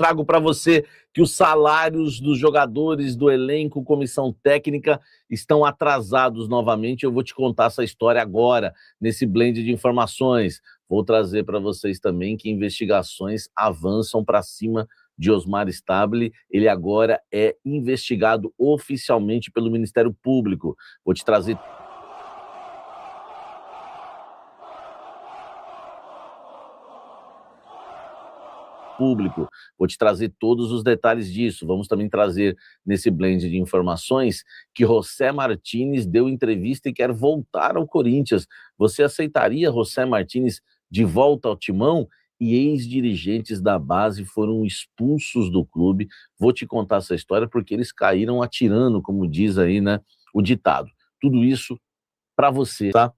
trago para você que os salários dos jogadores, do elenco, comissão técnica estão atrasados novamente. Eu vou te contar essa história agora, nesse blend de informações. Vou trazer para vocês também que investigações avançam para cima de Osmar Stabile. Ele agora é investigado oficialmente pelo Ministério Público. Vou te trazer Vou te trazer todos os detalhes disso. Vamos também trazer nesse blend de informações que José Martínez deu entrevista e quer voltar ao Corinthians. Você aceitaria José Martínez de volta ao timão? E ex-dirigentes da base foram expulsos do clube. Vou te contar essa história porque eles caíram atirando, como diz aí, né, o ditado. Tudo isso para você, tá?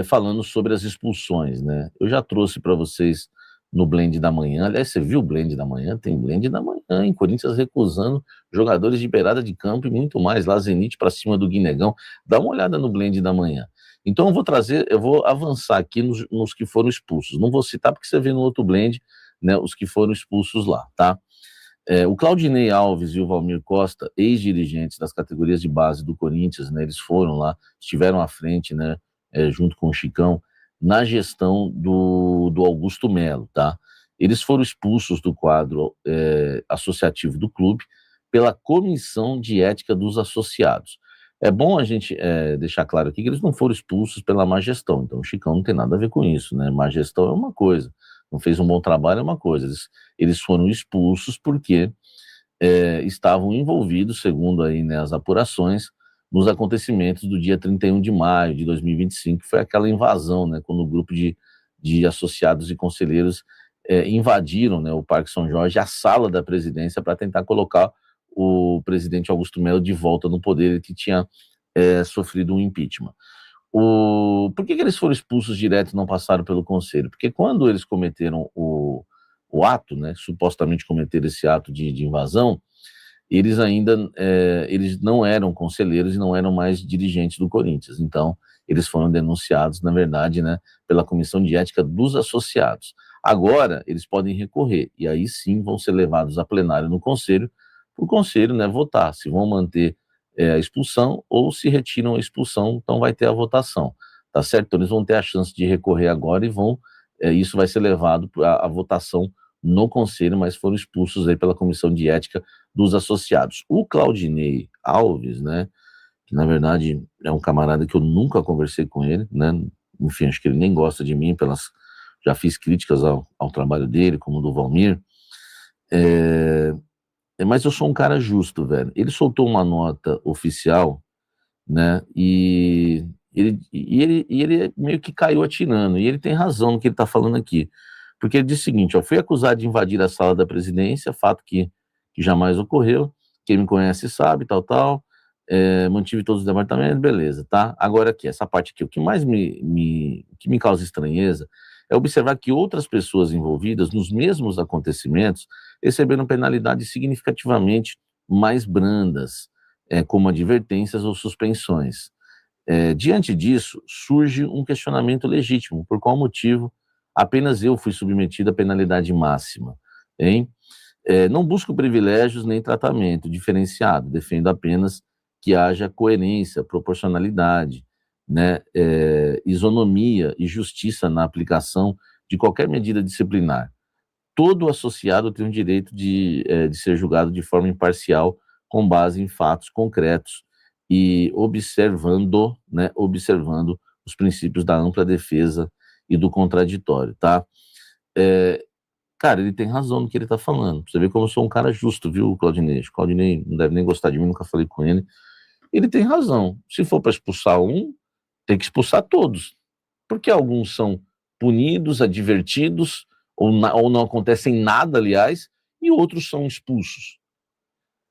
Falando sobre as expulsões, né? Eu já trouxe para vocês no blend da manhã. Aliás, você viu o blend da manhã? Tem blend da manhã, hein? Corinthians recusando jogadores de beirada de campo e muito mais. Lá Zenit para cima do Guinegão. Dá uma olhada no blend da manhã. Então eu vou avançar aqui nos que foram expulsos. Não vou citar porque você vê no outro blend, né, os que foram expulsos lá, tá? O Claudinei Alves e o Valmir Costa, ex-dirigentes das categorias de base do Corinthians, né, eles foram lá, estiveram à frente, né, junto com o Chicão, na gestão do Augusto Melo, tá? Eles foram expulsos do quadro associativo do clube pela Comissão de Ética dos Associados. É bom a gente deixar claro aqui que eles não foram expulsos pela má gestão, então o Chicão não tem nada a ver com isso, né? Má gestão é uma coisa, não fez um bom trabalho é uma coisa. Eles foram expulsos porque estavam envolvidos, segundo aí, né, as apurações, nos acontecimentos do dia 31 de maio de 2025, que foi aquela invasão, né, quando o grupo de associados e conselheiros invadiram, né, o Parque São Jorge, a sala da presidência, para tentar colocar o presidente Augusto Melo de volta no poder, que tinha sofrido um impeachment. Por que eles foram expulsos direto e não passaram pelo conselho? Porque quando eles cometeram o ato, né, supostamente cometeram esse ato de invasão, eles ainda eles não eram conselheiros e não eram mais dirigentes do Corinthians. Então, eles foram denunciados, na verdade, né, pela Comissão de Ética dos Associados. Agora, eles podem recorrer, e aí sim vão ser levados a plenário no Conselho, para o Conselho, né, votar se vão manter a expulsão ou se retiram a expulsão, então vai ter a votação, tá certo? Então, eles vão ter a chance de recorrer agora e isso vai ser levado à votação no Conselho, mas foram expulsos aí pela Comissão de Ética dos Associados. O Claudinei Alves, né, que na verdade é um camarada que eu nunca conversei com ele, né, enfim, acho que ele nem gosta de mim, já fiz críticas ao trabalho dele, como o do Valmir, mas eu sou um cara justo, velho. Ele soltou uma nota oficial, né, e ele meio que caiu atirando, e ele tem razão no que ele está falando aqui, porque ele diz o seguinte, fui acusado de invadir a sala da presidência, fato que jamais ocorreu, quem me conhece sabe, mantive todos os departamentos, beleza, tá? Agora aqui, essa parte aqui, o que mais me causa estranheza é observar que outras pessoas envolvidas nos mesmos acontecimentos receberam penalidades significativamente mais brandas, como advertências ou suspensões. Diante disso, surge um questionamento legítimo, por qual motivo apenas eu fui submetido à penalidade máxima, hein? Não busco privilégios nem tratamento diferenciado, defendo apenas que haja coerência, proporcionalidade, né, isonomia e justiça na aplicação de qualquer medida disciplinar. Todo associado tem o direito de ser julgado de forma imparcial, com base em fatos concretos e observando os princípios da ampla defesa e do contraditório, tá? Cara, ele tem razão no que ele tá falando. Você vê como eu sou um cara justo, viu, Claudinei? O Claudinei não deve nem gostar de mim, nunca falei com ele. Ele tem razão. Se for para expulsar um, tem que expulsar todos. Porque alguns são punidos, advertidos, ou não acontecem nada, aliás, e outros são expulsos.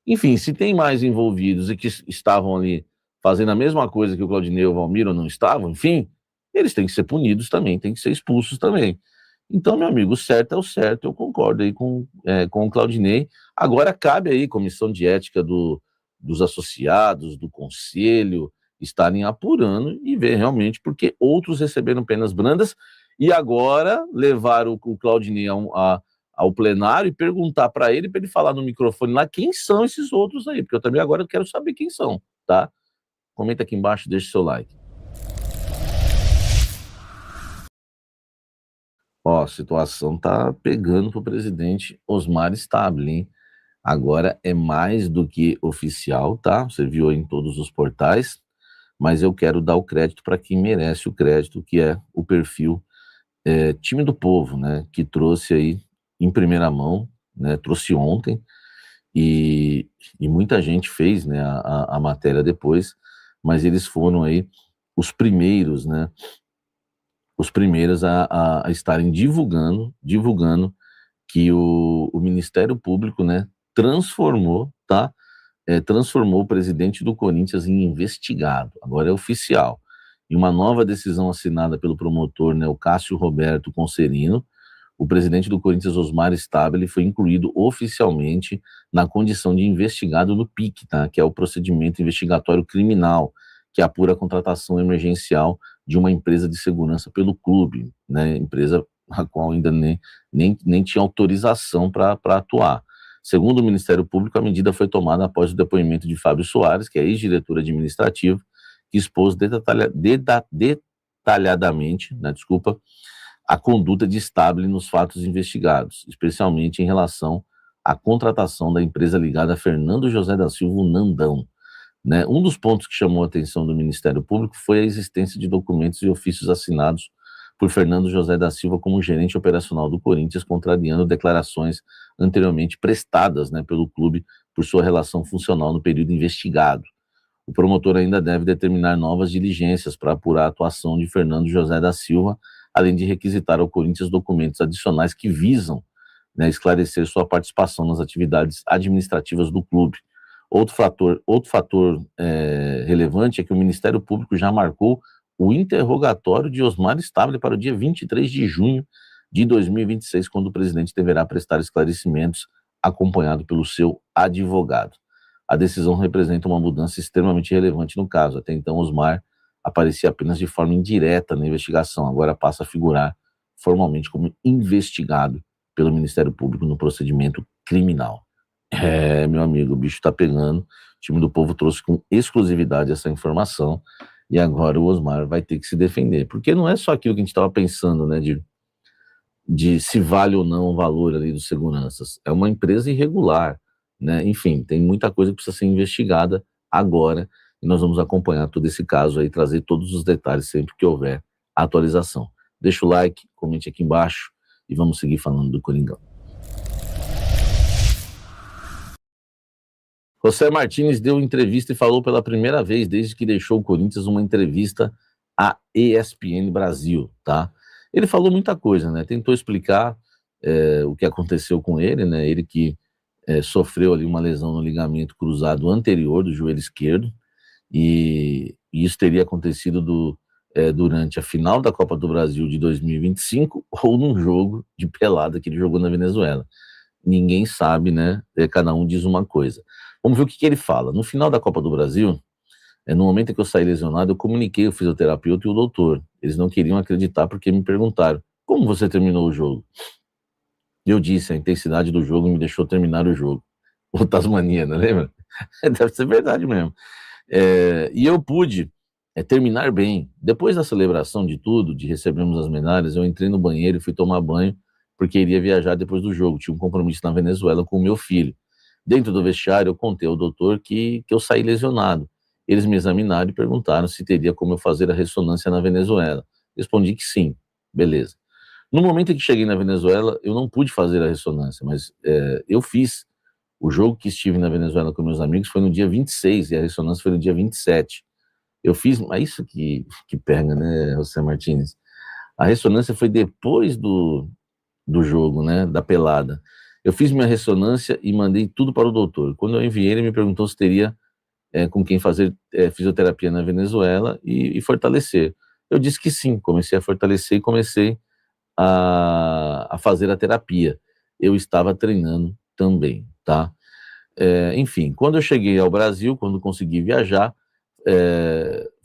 Enfim, se tem mais envolvidos e que estavam ali fazendo a mesma coisa que o Claudinei e o Valmir ou não estavam, enfim, eles têm que ser punidos também, têm que ser expulsos também. Então, meu amigo, o certo é o certo, eu concordo aí com o Claudinei. Agora cabe aí comissão de ética dos associados, do conselho, estarem apurando e ver realmente porque outros receberam penas brandas e agora levaram o Claudinei a ao plenário e perguntar para ele falar no microfone lá quem são esses outros aí, porque eu também agora quero saber quem são, tá? Comenta aqui embaixo, deixa seu like. Ó, a situação tá pegando pro presidente Osmar Stabile, hein? Agora é mais do que oficial, tá? Você viu aí em todos os portais, mas eu quero dar o crédito para quem merece o crédito, que é o perfil Time do Povo, né? Que trouxe aí em primeira mão, né? Trouxe ontem e muita gente fez, né? A matéria depois, mas eles foram aí os primeiros, né? Os primeiros a estarem divulgando que o Ministério Público, né, transformou, tá? Transformou o presidente do Corinthians em investigado. Agora é oficial. Em uma nova decisão assinada pelo promotor, né, o Cássio Roberto Concerino, o presidente do Corinthians, Osmar Stabile, foi incluído oficialmente na condição de investigado no PIC, tá? Que é o procedimento investigatório criminal, que apura a contratação emergencial de uma empresa de segurança pelo clube, né? Empresa a qual ainda nem tinha autorização para atuar. Segundo o Ministério Público, a medida foi tomada após o depoimento de Fábio Soares, que é ex-diretor administrativo, que expôs detalhadamente, né, a conduta de Stabile nos fatos investigados, especialmente em relação à contratação da empresa ligada a Fernando José da Silva, o Nandão. Né? Um dos pontos que chamou a atenção do Ministério Público foi a existência de documentos e ofícios assinados por Fernando José da Silva como gerente operacional do Corinthians, contrariando declarações anteriormente prestadas, né, pelo clube por sua relação funcional no período investigado. O promotor ainda deve determinar novas diligências para apurar a atuação de Fernando José da Silva, além de requisitar ao Corinthians documentos adicionais que visam, né, esclarecer sua participação nas atividades administrativas do clube. Outro fator relevante é que o Ministério Público já marcou o interrogatório de Osmar Stabile para o dia 23 de junho de 2026, quando o presidente deverá prestar esclarecimentos acompanhado pelo seu advogado. A decisão representa uma mudança extremamente relevante no caso. Até então, Osmar aparecia apenas de forma indireta na investigação, agora passa a figurar formalmente como investigado pelo Ministério Público no procedimento criminal. Meu amigo, o bicho tá pegando. O time do Povo trouxe com exclusividade essa informação e agora o Osmar vai ter que se defender, porque não é só aquilo que a gente estava pensando, né, de se vale ou não o valor ali dos seguranças. É uma empresa irregular, né? Enfim, tem muita coisa que precisa ser investigada agora e nós vamos acompanhar todo esse caso aí, trazer todos os detalhes sempre que houver atualização. Deixa o like, comente aqui embaixo e vamos seguir falando do Coringão. José Martínez deu entrevista e falou pela primeira vez desde que deixou o Corinthians uma entrevista à ESPN Brasil, tá? Ele falou muita coisa, né? Tentou explicar o que aconteceu com ele, né? Ele que sofreu ali uma lesão no ligamento cruzado anterior do joelho esquerdo e isso teria acontecido durante a final da Copa do Brasil de 2025 ou num jogo de pelada que ele jogou na Venezuela. Ninguém sabe, né? Cada um diz uma coisa. Vamos ver o que ele fala. No final da Copa do Brasil, no momento em que eu saí lesionado, eu comuniquei o fisioterapeuta e o doutor. Eles não queriam acreditar porque me perguntaram: como você terminou o jogo? Eu disse: a intensidade do jogo me deixou terminar o jogo. O Tasmania, não lembra? Deve ser verdade mesmo. E eu pude terminar bem. Depois da celebração de tudo, de recebermos as medalhas, eu entrei no banheiro e fui tomar banho porque iria viajar depois do jogo. Tinha um compromisso na Venezuela com o meu filho. Dentro do vestiário, eu contei ao doutor que eu saí lesionado. Eles me examinaram e perguntaram se teria como eu fazer a ressonância na Venezuela. Respondi que sim. Beleza. No momento em que cheguei na Venezuela, eu não pude fazer a ressonância, mas eu fiz. O jogo que estive na Venezuela com meus amigos foi no dia 26 e a ressonância foi no dia 27. Eu fiz, mas isso que pega, né, José Martínez? A ressonância foi depois do jogo, né, da pelada. Eu fiz minha ressonância e mandei tudo para o doutor. Quando eu enviei, ele me perguntou se teria com quem fazer fisioterapia na Venezuela e fortalecer. Eu disse que sim, comecei a fortalecer e comecei a fazer a terapia. Eu estava treinando também, tá? Enfim, quando eu cheguei ao Brasil, quando consegui viajar,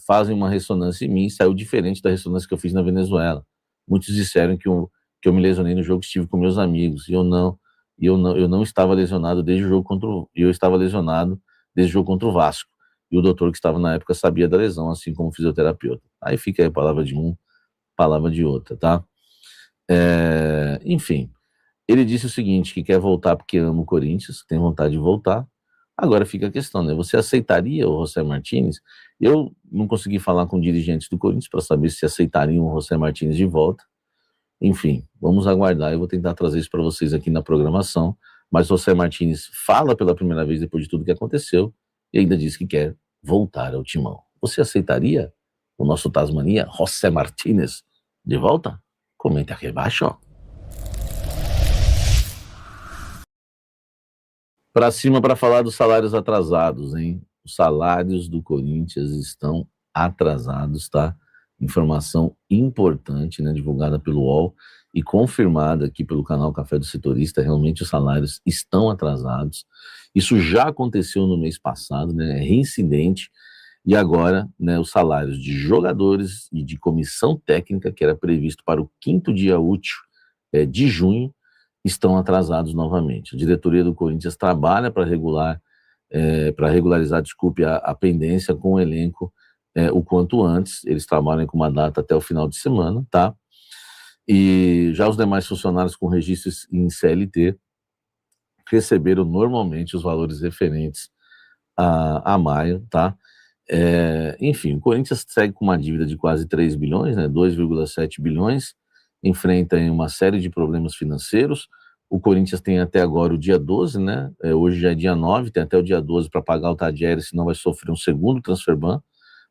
fazem uma ressonância em mim, saiu diferente da ressonância que eu fiz na Venezuela. Muitos disseram que que eu me lesionei no jogo que estive com meus amigos, e eu não estava lesionado desde o jogo eu estava lesionado desde o jogo contra o Vasco, e o doutor que estava na época sabia da lesão, assim como o fisioterapeuta. Aí fica aí a palavra de um, palavra de outra, tá? Enfim, ele disse o seguinte, que quer voltar porque ama o Corinthians, tem vontade de voltar. Agora fica a questão, né? Você aceitaria o José Martínez? Eu não consegui falar com dirigentes do Corinthians para saber se aceitariam o José Martínez de volta. Enfim, vamos aguardar. Eu vou tentar trazer isso para vocês aqui na programação. Mas o José Martínez fala pela primeira vez depois de tudo que aconteceu e ainda diz que quer voltar ao timão. Você aceitaria o nosso Tasmania, José Martínez, de volta? Comente aqui embaixo. Para cima para falar dos salários atrasados, hein? Os salários do Corinthians estão atrasados, tá? Informação importante, né, divulgada pelo UOL e confirmada aqui pelo canal Café do Setorista, realmente os salários estão atrasados. Isso já aconteceu no mês passado, né, é reincidente, e agora, né, os salários de jogadores e de comissão técnica, que era previsto para o 5º dia útil de junho, estão atrasados novamente. A diretoria do Corinthians trabalha para regularizar, a pendência com o elenco o quanto antes. Eles trabalham com uma data até o final de semana, tá? E já os demais funcionários com registros em CLT receberam normalmente os valores referentes a maio, tá? Enfim, o Corinthians segue com uma dívida de quase 3 bilhões, né? 2,7 bilhões, enfrenta uma série de problemas financeiros. O Corinthians tem até agora o dia 12, né? Hoje já é dia 9, tem até o dia 12 para pagar o Tadieri, senão vai sofrer um segundo transfer ban,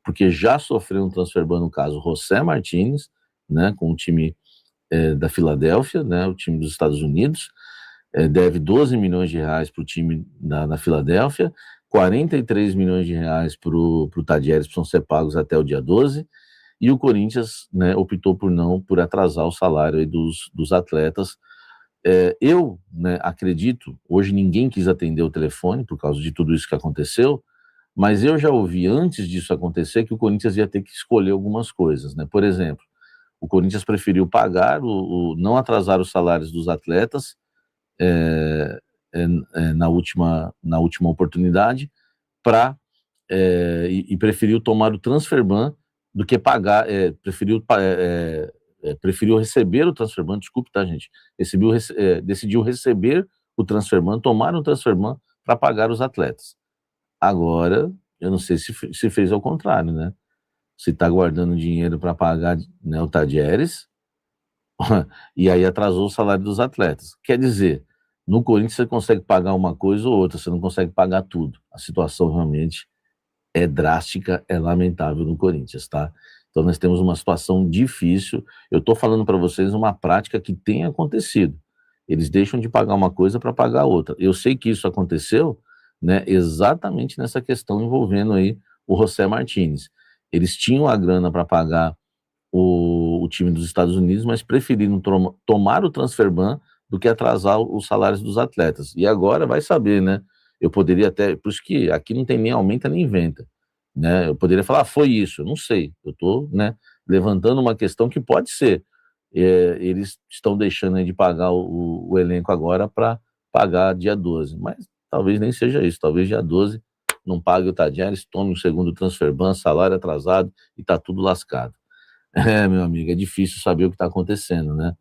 porque já sofreu um transfer ban no caso José Martínez, né? Com o time da Filadélfia, né? O time dos Estados Unidos, deve 12 milhões de reais para o time da Filadélfia, 43 milhões de reais para o Tadieri, que precisam ser pagos até o dia 12, e o Corinthians, né, optou por atrasar o salário aí dos atletas. Eu, né, acredito, hoje ninguém quis atender o telefone por causa de tudo isso que aconteceu, mas eu já ouvi antes disso acontecer que o Corinthians ia ter que escolher algumas coisas, né? Por exemplo, o Corinthians preferiu pagar, não atrasar os salários dos atletas na última oportunidade, e preferiu tomar o transfer ban do que pagar, preferiu receber o transfer ban, desculpe, tá, gente? Decidiu receber o transfer ban, tomar o transfer ban para pagar os atletas. Agora, eu não sei se fez ao contrário, né? Se está guardando dinheiro para pagar, né, o Tadieres, e aí atrasou o salário dos atletas. Quer dizer, no Corinthians você consegue pagar uma coisa ou outra, você não consegue pagar tudo. A situação realmente é drástica, é lamentável no Corinthians, tá? Então nós temos uma situação difícil. Eu estou falando para vocês uma prática que tem acontecido. Eles deixam de pagar uma coisa para pagar outra. Eu sei que isso aconteceu, né, exatamente nessa questão envolvendo aí o José Martínez. Eles tinham a grana para pagar o time dos Estados Unidos, mas preferiram tomar o transfer ban do que atrasar os salários dos atletas. E agora vai saber, né? Eu poderia até, por isso que aqui não tem nem aumenta nem inventa, né? Eu poderia falar, foi isso, eu não sei. Eu estou, né, levantando uma questão que pode ser. Eles estão deixando de pagar o elenco agora para pagar dia 12, mas talvez nem seja isso, talvez dia 12 não pague o Tadieres, tome o segundo transfer ban, salário atrasado e está tudo lascado. Meu amigo, é difícil saber o que está acontecendo, né?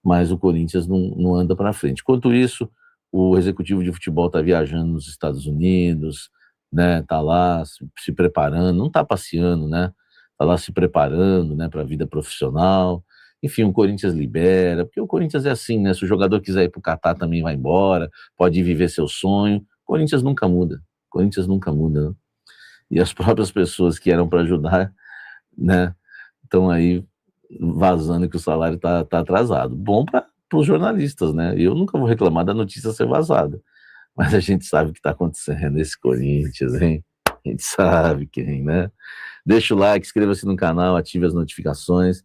Mas o Corinthians não anda para frente. Enquanto isso, o executivo de futebol está viajando nos Estados Unidos, né? Está lá se preparando, não está passeando, né? Está lá se preparando, né, para a vida profissional. Enfim, o Corinthians libera, porque o Corinthians é assim, né? Se o jogador quiser ir para o Catar também vai embora, pode ir viver seu sonho. O Corinthians nunca muda. O Corinthians nunca muda, né? E as próprias pessoas que eram para ajudar, né, estão aí vazando que o salário tá atrasado. Bom para os jornalistas, né? Eu nunca vou reclamar da notícia ser vazada, mas a gente sabe o que está acontecendo nesse Corinthians, hein? A gente sabe quem, né? Deixa o like, inscreva-se no canal, ative as notificações.